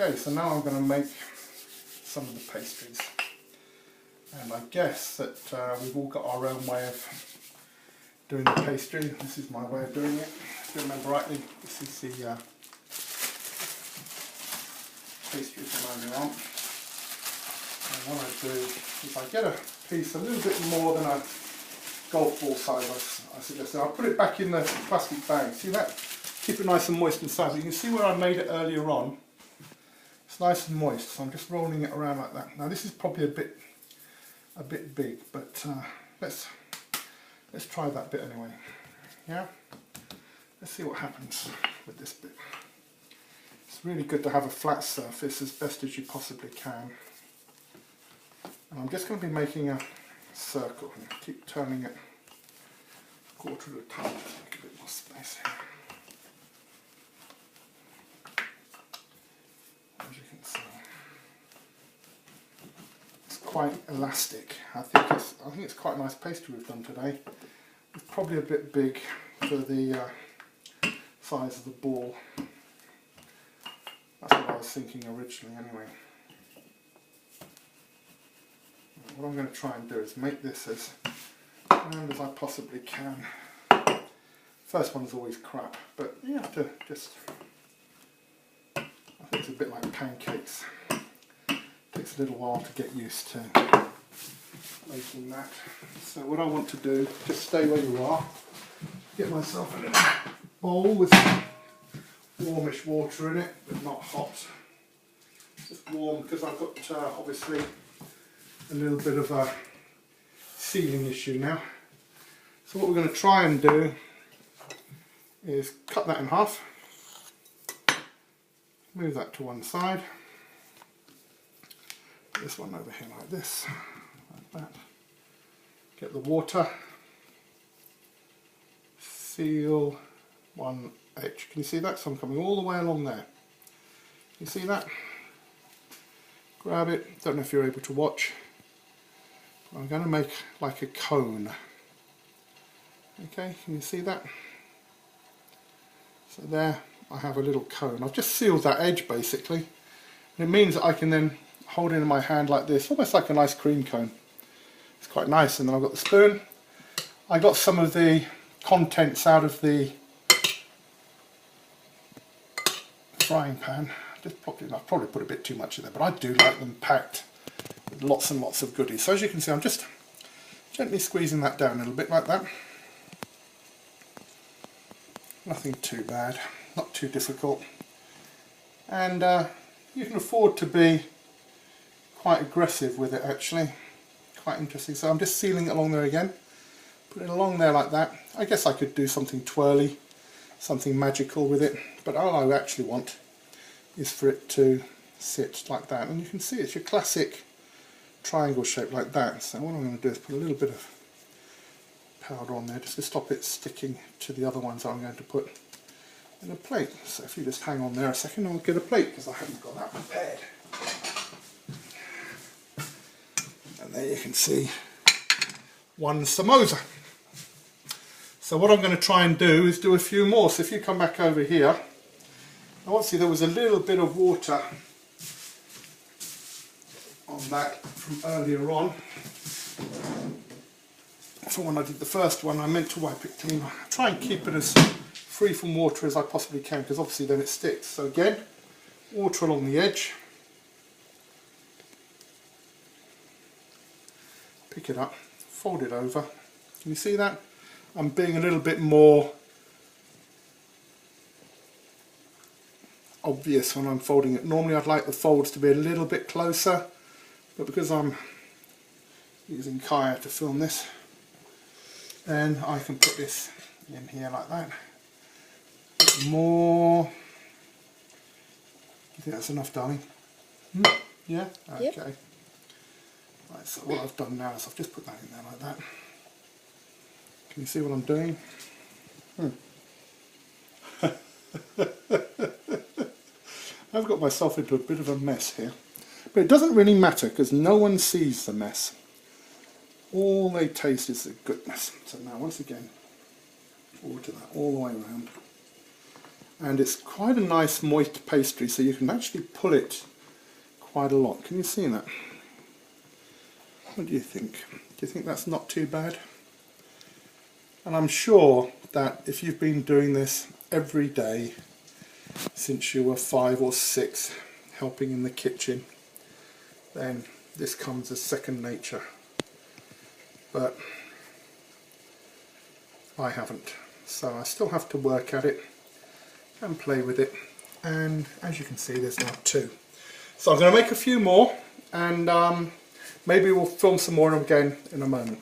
Okay, so now I'm going to make some of the pastries, and I guess that we've all got our own way of doing the pastry. This is my way of doing it. If you remember rightly, this is the pastry from earlier on. And what I do is I get a piece a little bit more than a golf ball size, I suggested. I'll put it back in the plastic bag. See that? Keep it nice and moist inside. You can see where I made it earlier on. It's nice and moist, so I'm just rolling it around like that. Now this is probably a bit big, but let's try that bit anyway. Yeah? Let's see what happens with this bit. It's really good to have a flat surface as best as you possibly can. And I'm just going to be making a circle and keep turning it a quarter at a time to make a bit more space here. As you can see, it's quite elastic. I think it's quite a nice pastry we've done today. It's probably a bit big for the size of the ball. That's what I was thinking originally anyway. What I'm going to try and do is make this as round as I possibly can. First one's always crap, but you have to just, I think it's a bit like pancakes. It takes a little while to get used to making that. So what I want to do, just stay where you are, get myself a little bowl with some warmish water in it, but not hot. Just warm, because I've got obviously a little bit of a sealing issue now. So what we're going to try and do is cut that in half, move that to one side, put this one over here like this, like that, get the water, seal one edge. Can you see that? So I'm coming all the way along there. You see that? Grab it, don't know if you're able to watch. I'm going to make like a cone. Okay, can you see that? So there I have a little cone. I've just sealed that edge basically. And it means that I can then hold it in my hand like this, almost like an ice cream cone. It's quite nice. And then I've got the spoon. I got some of the contents out of the frying pan. Just popped it in. I've probably put a bit too much in there, but I do like them packed with lots and lots of goodies. So as you can see, I'm just gently squeezing that down a little bit like that. Nothing too bad, not too difficult. And you can afford to be quite aggressive with it actually. Quite interesting. So I'm just sealing it along there again. Put it along there like that. I guess I could do something twirly, something magical with it. But all I actually want is for it to sit like that. And you can see it's your classic triangle shape like that. So what I'm going to do is put a little bit of powder on there just to stop it sticking to the other ones I'm going to put in a plate. So if you just hang on there a second, I'll get a plate because I haven't got that prepared. And there you can see one samosa. So what I'm going to try and do is do a few more. So if you come back over here, I want to see there was a little bit of water on that from earlier on. For when I did the first one, I meant to wipe it clean. I try and keep it as free from water as I possibly can, because obviously then it sticks. So again, water along the edge. Pick it up, fold it over. Can you see that? I'm being a little bit more obvious when I'm folding it. Normally I'd like the folds to be a little bit closer, but because I'm using Kaya to film this, then I can put this in here like that. More. Do you think that's enough, darling? Yeah? Okay. Yep. Right, so what I've done now is I've just put that in there like that. Can you see what I'm doing? I've got myself into a bit of a mess here. But it doesn't really matter because no one sees the mess. All they taste is the goodness. So now once again, water that all the way around. and it's quite a nice moist pastry, so you can actually pull it quite a lot. Can you see that? What do you think? Do you think that's not too bad? And I'm sure that if you've been doing this every day since you were 5 or 6, helping in the kitchen, then this comes as second nature. But I haven't, so I still have to work at it and play with it, and as you can see, there's now 2. So I'm going to make a few more, and maybe we'll film some more of them again in a moment.